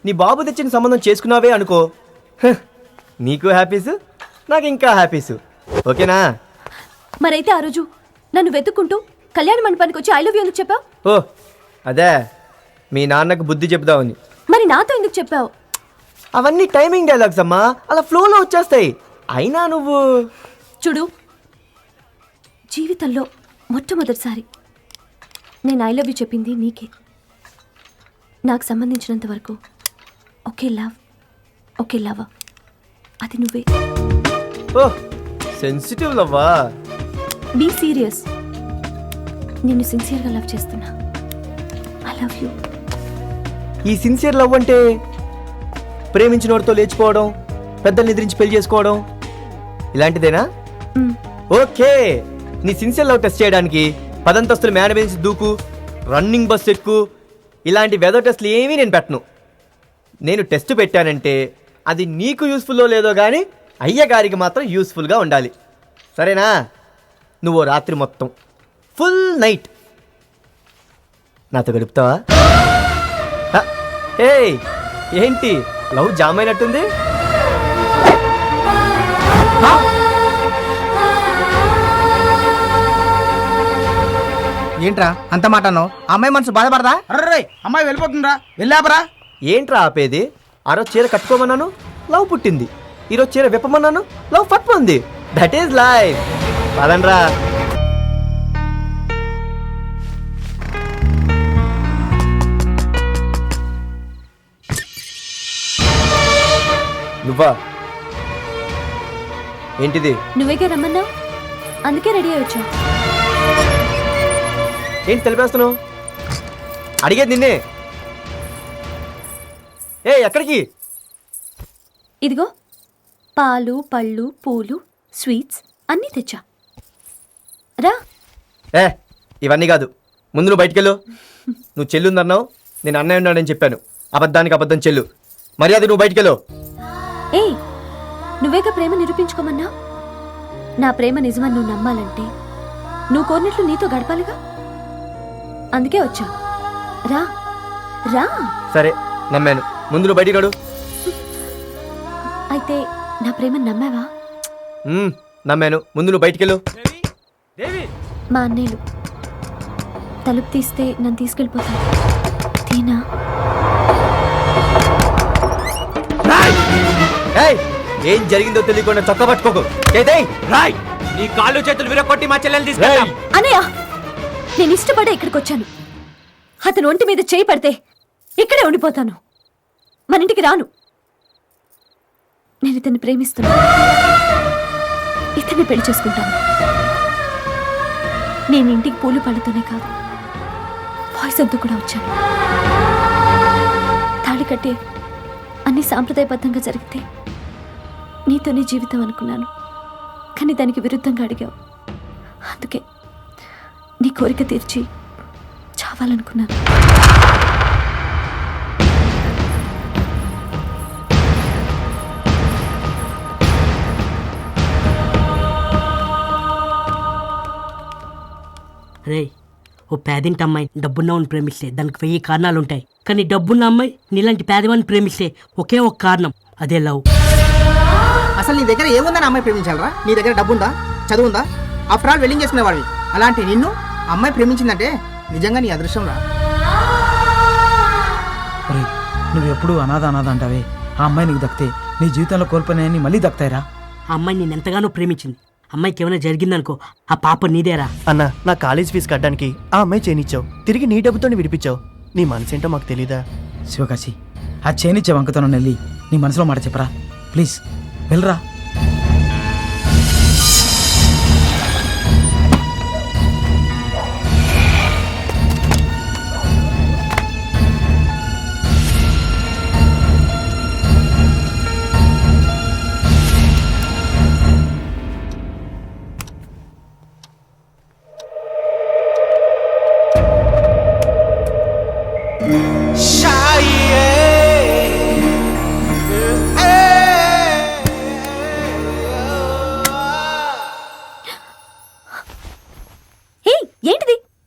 నీ బాబు తెచ్చిన సంబంధం చేసుకున్నావే అనుకో, నీకు హ్యాపీసు, నాకు ఇంకా హ్యాపీసు. ఓకేనా? మరైతే ఆ రోజు నన్ను వెతుక్కుంటూ కళ్యాణ మండపానికి వచ్చి ఐ లవ్ యూ ఎందుకు చెప్పావు? ఓ అదే, మీ నాన్నకు బుద్ధి చెప్దామని. మరి నాతో ఎందుకు చెప్పావు? అవన్నీ టైమింగ్ డైలాగ్స్ అమ్మా, అలా ఫ్లోలో వచ్చేస్తాయి. అయినా నువ్వు చూడు, జీవితంలో మొట్టమొదటిసారి నేను ఐ లవ్ యూ చెప్పింది నీకే. నాకు సంబంధించినంత వరకు ఒకే లవ్, ఒకే లవ్, అది నువ్వే. ఓ సెన్సిటివ్ లవ్వా? Be serious. నిన్ను సిన్సియర్గా లవ్ చేస్తున్నా. I love you. ఈ సిన్సియర్ లవ్ అంటే ప్రేమించిన వాడితో లేచిపోవడం, పెద్దల్ని ఎదిరించి పెళ్లి చేసుకోవడం, ఇలాంటిదేనా? ఓకే, నీ సిన్సియర్ లవ్ టెస్ట్ చేయడానికి 10 అంతస్తుల మేడ మీద నుంచి దూకు, రన్నింగ్ బస్ ఎక్కు, ఇలాంటి వెదర్ టెస్ట్లు ఏమీ నేను పెట్టను. నేను టెస్ట్ పెట్టానంటే అది నీకు యూస్ఫుల్లో లేదో కానీ అయ్యగారికి మాత్రం యూస్ఫుల్గా ఉండాలి. సరేనా? నువ్వు రాత్రి మొత్తం ఫుల్ నైట్ నాతో గడుపుతావా? ఏ ఏంటి లవ్ జామ్ అయినట్టుంది? ఏంట్రా అంత మాట అన్నావు? అమ్మాయి మనసు బాధపడదా? అర్రే అమ్మాయి వెళ్ళిపోతుందిరా, వెళ్ళాపరా. ఏంట్రా ఆపేది? ఆ రోజు చీర కట్టుకోమన్నాను, లవ్ పుట్టింది. ఈరోజు చీర విప్పమన్నాను, లవ్ పట్టుకుంది. That is life. పదండ్రా. నువ్వా? ఏంటిది? నువ్వేగా రమ్మన్నావు, అందుకే రెడీ అయి వచ్చా. ఏంటి తెలిపేస్తున్నావు? అడిగేది నిన్నే. ఏ ఎక్కడికి? ఇదిగో పాలు, పళ్ళు, పూలు, స్వీట్స్ అన్నీ తెచ్చా. రా. ఏ ఇవన్నీ కాదు, ముందు నువ్వు బయటికెళ్ళు. నువ్వు చెల్లుందన్నావు, నేను అన్నయ్య ఉన్నాడని చెప్పాను. అబద్ధానికి అబద్ధం చెల్లు. మర్యాద నువ్వు బయటికెళ్ళు. ఏయ్, నువ్వేగా ప్రేమ నిరూపించుకోమన్నా. నా ప్రేమ నిజమని నువ్వు నమ్మాలంటే నువ్వు కోరినట్లు నీతో గడపాలిగా, అందుకే వచ్చా. రా రా. సరే నమ్మాను, ముందు నువ్వు బయటికి నడు. అయితే నా ప్రేమను నమ్మావా? నమ్మాను, ముందు నువ్వు బయటికెళ్ళు. మా అన్నయ్యలు తలుపు తీస్తే నన్ను తీసుకెళ్ళిపోతాను. తీనా? ఏం జరిగిందో తెలియకుండా చొక్కా పట్టుకోకు. రాయ్, నీ కాళ్ళు చేతులు విరగొట్టి మా చెల్లెలు తీసుకెళ్తాం. అనయ్య, నేను ఇష్టపడే ఇక్కడికి వచ్చాను. అతను ఒంటి మీద చేయి పడితే ఇక్కడే ఉండిపోతాను, మన ఇంటికి రాను. నేను ఇతన్ని ప్రేమిస్తున్నాను, ఇతన్ని పెళ్లి చేసుకుంటాను. నేను ఇంటికి పూలు పళ్ళతోనే కాదు, పాయసంతో కూడా వచ్చాను. తాళి కట్టే అన్ని సాంప్రదాయబద్ధంగా జరిగితే నీతోనే జీవితం అనుకున్నాను, కానీ దానికి విరుద్ధంగా అడిగావు. అందుకే నీ కోరిక తీర్చి చావాలనుకున్నాను. రే, ఓ పేదింటి అమ్మాయి డబ్బున్న వాడిని ప్రేమిస్తే దానికి 1000 కారణాలు ఉంటాయి. కానీ డబ్బున్న అమ్మాయి నీలాంటి పేదవాడిని ప్రేమిస్తే ఒకే ఒక కారణం, అదే లవ్. అసలు నీ దగ్గర ఏముందని అమ్మాయి ప్రేమించాలరా? నీ దగ్గర డబ్బుందా, చదువుందా? After all వెల్లింగ్ చేసుకునేవాడివి. అలాంటి నిన్ను అమ్మాయి ప్రేమించిందంటే నిజంగా నీ అదృష్టం రా. నువ్వు ఎప్పుడు అనాథ అంటావే, ఆ అమ్మాయి నీకు దక్కితే నీ జీవితంలో కోల్పోయినాయని మళ్ళీ దక్తాయిరా. ఆ అమ్మాయి నేను ఎంతగానో ప్రేమించింది. అమ్మాయికి ఏమైనా జరిగిందనుకో, ఆ పాప నీదేరా. అన్న, నా కాలేజ్ ఫీజు కట్టడానికి ఆ అమ్మాయి చేయనిచ్చావు, తిరిగి నీ డబ్బుతో విడిపించావు. నీ మనసేంటో మాకు తెలీదా? శివకాశి, ఆ చేనిచ్చే వంకతోనే వెళ్ళి నీ మనసులో మాట చెప్పరా ప్లీజ్, వెళ్ళరా.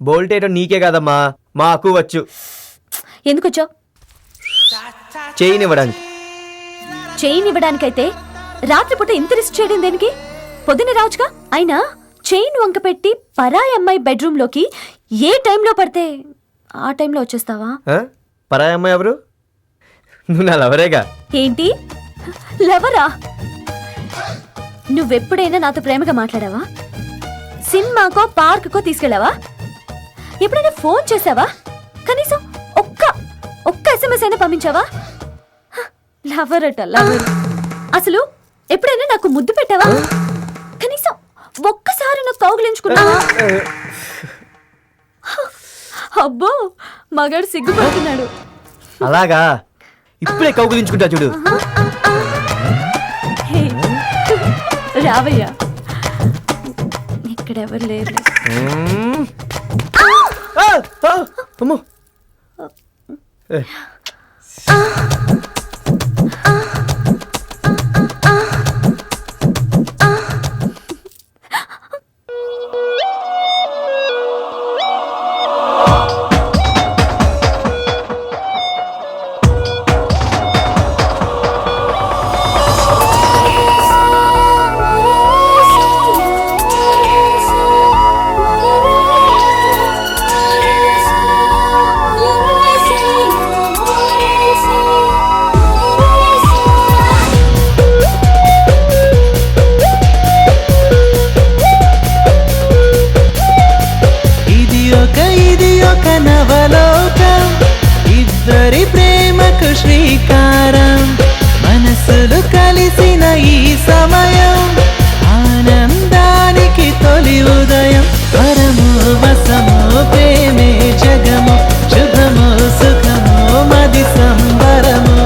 బోల్ట్ వేయడం నీకే కాదమ్మా, మాకు వచ్చు. ఎందుకు వచ్చావు? చేయనివ్వడానికి. చైన్ ఇవ్వడానికైతే రాత్రిపూట ఇంత రిస్క్ చేయడం దేనికి? పొద్దున్న రావచ్చుగా. అయినా చైన్ వంక పెట్టి పరాయి అమ్మాయి బెడ్రూమ్లోకి ఏ టైంలో పడితే ఆ టైంలో వచ్చేస్తావా? ఆ? పరాయి అమ్మాయి ఎవరు? నువ్వు నా లవరేగా. ఏంటి లవరా? నువ్వెప్పుడైనా నాతో ప్రేమగా మాట్లాడావా? సినిమాకో పార్క్కో తీసుకెళ్ళావా? ఎప్పుడైనా ఫోన్ చేసావా? కనీసం ఒక్క ఎస్ఎంఎస్ అయినా పంపించావా? లవర్ అట లవర్. అసలు ఎప్పుడైనా నాకు ముద్దు పెట్టావా? కనీసం ఒక్కసారి నాకు కౌగిలించుకున్నావా? అబ్బో మగాడు సిగ్గుపడుతున్నాడు. అలాగా, ఇప్పుడే కౌగులించుకుంటా చూడు. హే, రావయ్యా, ఇక్కడెవరు లేరు. ఆ, ఆ, అమ్మో. ఏ. ఇది ఒక నవలోకం, ఇద్దరి ప్రేమకు శ్రీకారం, మనసులు కలిసిన ఈ సమయం, ఆనందానికి తొలి ఉదయం, వరము వసము ప్రేమే జగము, శుభము సుఖము మది సంబరము.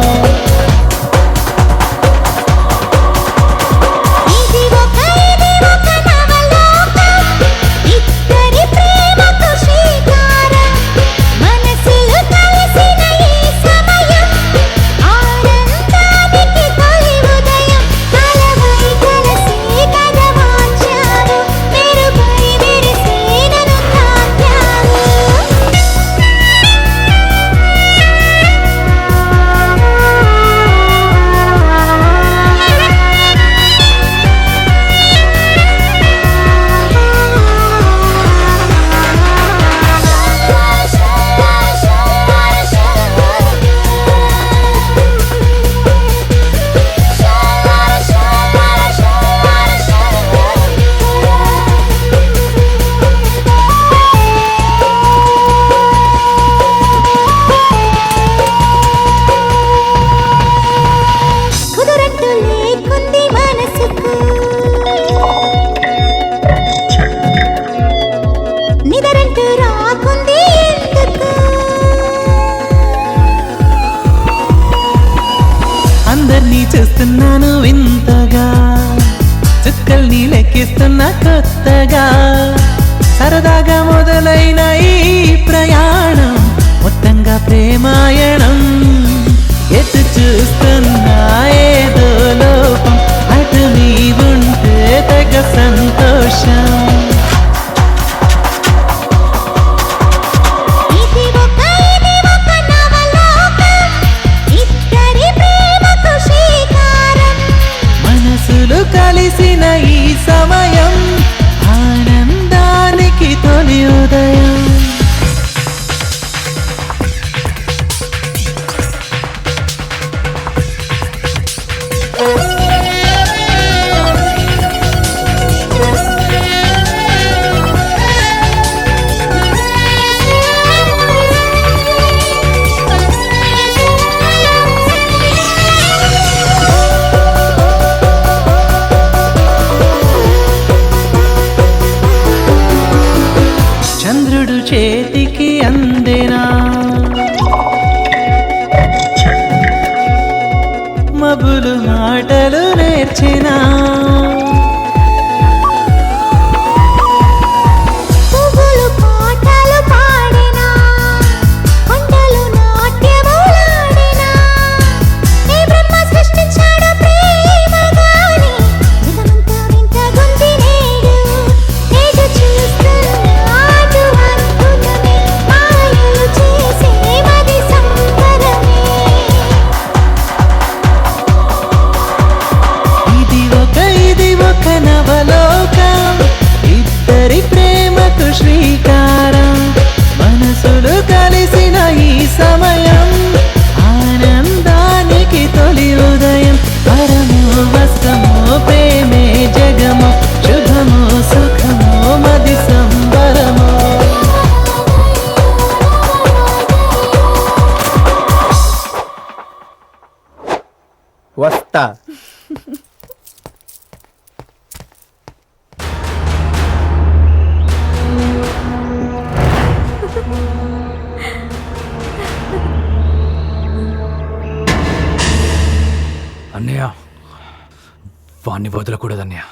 అందర్నీ చూస్తున్నాను వింతగా, చుక్కల్ని లెక్కిస్తున్నా కొత్తగా, సరదాగా మొదలైన ఈ ప్రయాణం మొత్తంగా ప్రేమాయణం. ఎటు చూస్తున్నా ఏదో లోపం, అటు నీ ఉంటే తెగ సంతోషం. మనసులు కలిసిన ఈ సమయం, ఆనందానికి తొలి ఉదయం. చంద్రుడు చేతికి అందేనా, మబులు మాటలు నేర్చినా, వస్తా. అన్నయ్య వాణ్ణి వదలకూడదన్నయ్య.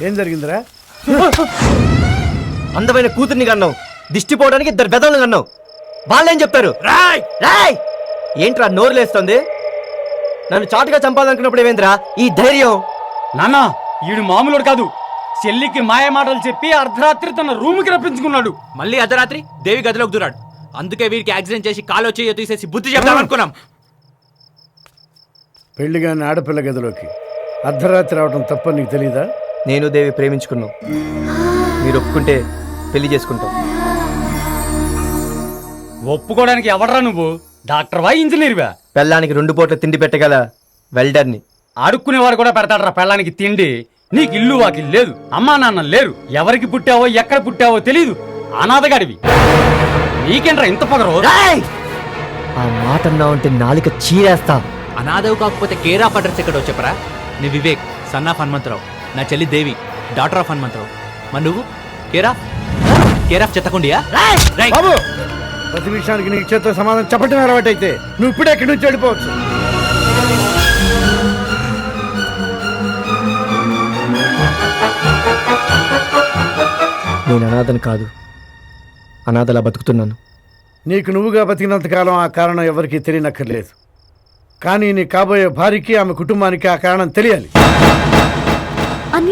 ఏం జరిగిందిరా? అందమైన కూతుర్ని కన్నావు, దిష్టి పోవడానికి 2 బెదవులను కన్నావు. వాళ్ళేం చెప్తారు? రాయ్ ఏంట్రా నోరు లేస్తుంది? నన్ను చాటుగా చంపాలనుకున్నప్పుడు ఏమైందిరా ఈ ధైర్యం? నాన్న ఈడు మామూలుడు కాదు. చెల్లికి మాయ మాటలు చెప్పి అర్ధరాత్రి తన రూమ్కి రప్పించుకున్నాడు. మళ్ళీ అర్ధరాత్రి దేవి గదిలోకి దూరాడు. అందుకే వీరికి యాక్సిడెంట్ చేసి కాలో చెయ్యో తీసేసి బుద్ధి చెప్తామనుకున్నాం. పెళ్లిగాని ఆడపిల్ల గదిలోకి అర్ధరాత్రి రావడం తప్ప నీకు తెలీదా? నేను దేవి ప్రేమించుకున్నాం. మీరు ఒప్పుకుంటే పెళ్లి చేసుకుంటాం. ఒప్పుకోవడానికి ఎవడరా నువ్వు? డాక్టర్వా ఇంజనీర్వా? పెళ్ళానికి 2 పూట్ల తిండి పెట్టగల వెల్డర్ని. ఆడుకునేవాడు కూడా పెడతాడరా పెళ్ళానికి తిండి. నీకు ఇల్లు వాకి లేదు, అమ్మా నాన్న లేరు, ఎవరికి పుట్టావో ఎక్కడ పుట్టావో తెలీదు, అనాథగాడివి. నీకేంట్రా ఇంత పొగరు? ఆ మాట అన్నావంటే నాలిక చీరేస్తా. అనాథవు కాకపోతే కేర్ ఆఫ్ అడ్రస్ ఎక్కడో చెప్పరా? నీ వివేక్ సన్ ఆఫ్ హనుమంతరావు, నా చెల్లి దేవి డాటర్ ఆఫ్ హనుమంతరావు. మరి నువ్వు కేర్ ఆఫ్ చెత్తకుండియా? బాబు, ప్రతి విషయానికి నీకు చేత సమాధానం చెప్పటం అలవాటైతే నువ్వు ఇప్పుడే ఎక్కడి నుంచి వెళ్ళిపోవచ్చు. నేను అనాథను కాదు, అనాథలా బతుకుతున్నాను. నీకు నువ్వుగా బతికినంతకాలం ఆ కారణం ఎవరికీ తెలియనక్కర్లేదు. కానీ నీ కాబోయే భార్యకి ఆమె కుటుంబానికి ఆ కారణం తెలియాలి.